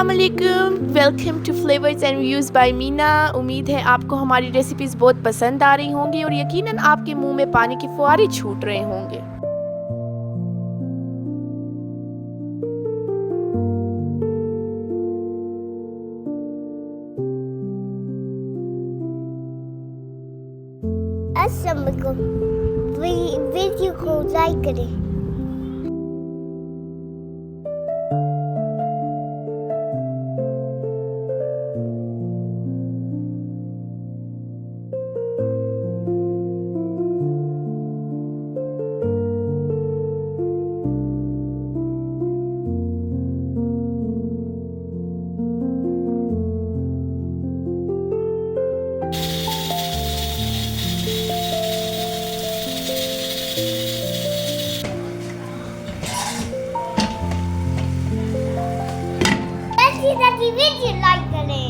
अस्सलामुअलैकुम, welcome to flavours and reviews by Meena. उम्मीद है आपको हमारी रेसिपीज़ बहुत पसंद आ रही होंगी और यकीनन आपके मुंह में पानी के फुहारे छूट रहे होंगे। अस्सलाम वालेकुम। वीडियो को लाइक करें। वीडियो लाइक करें।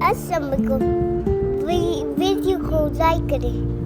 अस्सलाम वालेकुम। वीडियो को लाइक करें।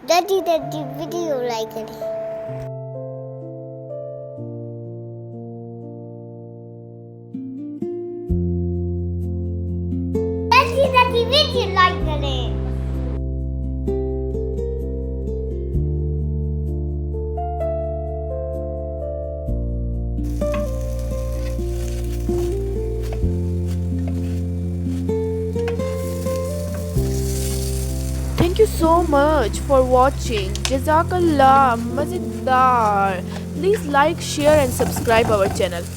दादी वीडियो लाइक करें। दादी वीडियो लाइक करें। Thank you so much for watching. Jazakallah, mazidar. Please like, share and subscribe our channel.